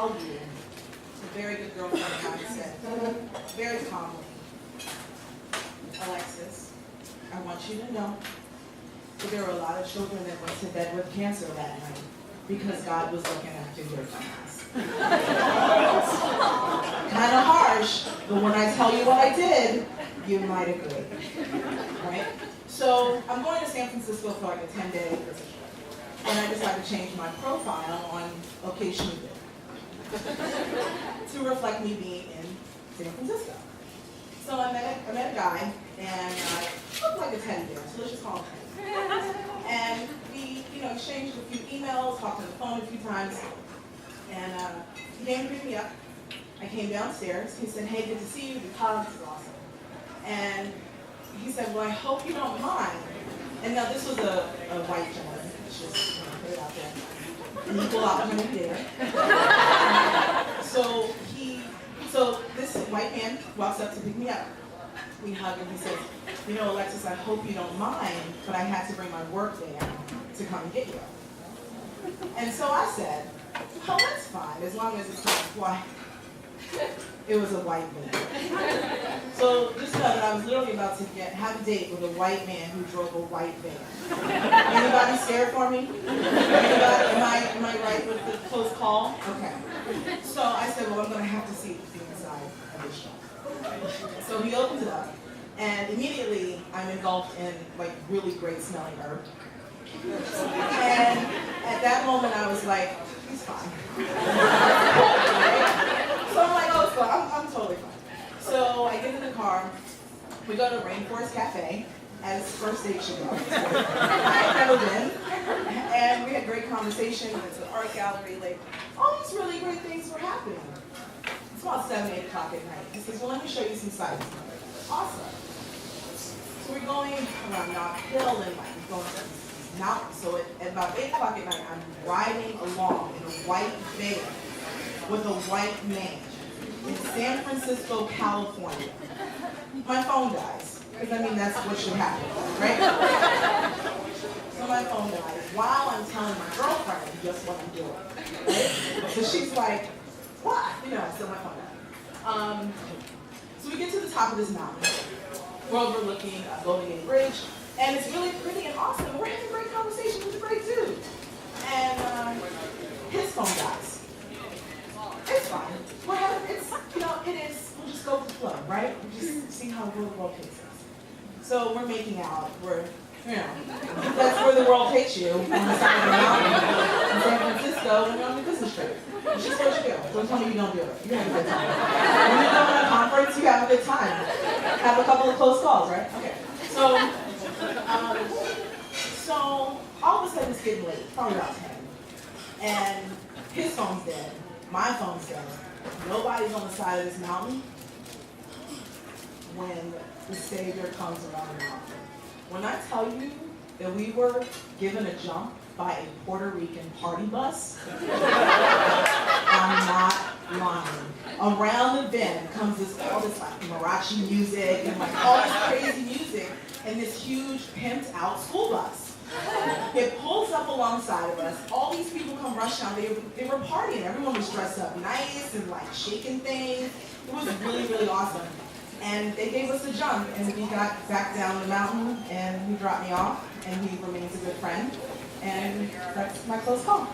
tell you, a very good girlfriend of mine said, very calmly, Alexis, I want you to know that there were a lot of children that went to bed with cancer that night because God was looking after your dumbass. Kind of harsh, but when I tell you what I did, you might agree, right? So I'm going to San Francisco for like a 10-day visit, and I decided to change my profile on Occasion to reflect me being in San Francisco. So I met a guy, and I looked like a teddy bear, so let's just call him Teddy. And we, exchanged a few emails, talked on the phone a few times, and he came to pick me up. I came downstairs. He said, "Hey, good to see you. The college is awesome." And he said, "Well, I hope you don't mind." And now this was a white gentleman. Let's just put it out there. An equal opportunity there. So this white man walks up to pick me up. We hug and he says, "Alexis, I hope you don't mind, but I had to bring my work van to come and get you." And so I said, "Oh, that's fine, as long as it's not white." It was a white man. So just know that I was literally about to have a date with a white man who drove a white van. Anybody scared for me? Anybody? Am I right with the close call? Okay. So I said, "Well, I'm going to have to see the inside of this shop." So he opens it up, and immediately I'm engulfed in like really great smelling herb. And at that moment I was like, he's fine. So I'm like, oh, it's fine. I'm totally fine. So I get in the car, we go to Rainforest Cafe, as first date should go. I've never been. And we had great conversation. It's an art gallery. Like, all these really great things were happening. It's about 7, 8 o'clock at night. He says, "Well, let me show you some sights." Awesome. So we're going around Knob Hill and like we're going to these mountains. So at about 8 o'clock at night, I'm riding along in a white van with a white man in San Francisco, California. My phone dies. Because that's what should happen, right? So my phone dies while I'm telling my girlfriend just what I'm doing. Right? So she's like, "What?" So my phone died. So we get to the top of this mountain. We're overlooking Golden Gate Bridge, and it's really pretty and awesome. We're having a great conversation with a great dude. And his phone dies. It's fine. We're having, it is, we'll just go with the flow, right? We'll just see how the world takes us. So we're making out. That's where the world takes you on the side of the mountain in San Francisco when you're on a business trip. It's just what you do. Don't tell me you don't do it. You have a good time. When you go on a conference, you have a good time. Have a couple of close calls, right? Okay. So all of a sudden it's getting late, probably about 10. And his phone's dead. My phone's dead. Nobody's on the side of this mountain when the Savior comes around the mountain. When I tell you that we were given a jump by a Puerto Rican party bus, I'm not lying. Around the bend comes all this like mariachi music and like all this crazy music and this huge pimped out school bus. It pulls up alongside of us. All these people come rush down. They were partying. Everyone was dressed up nice and like shaking things. It was really, really awesome. And they gave us a jump, and we got back down the mountain, and he dropped me off, and he remains a good friend. And that's my close call.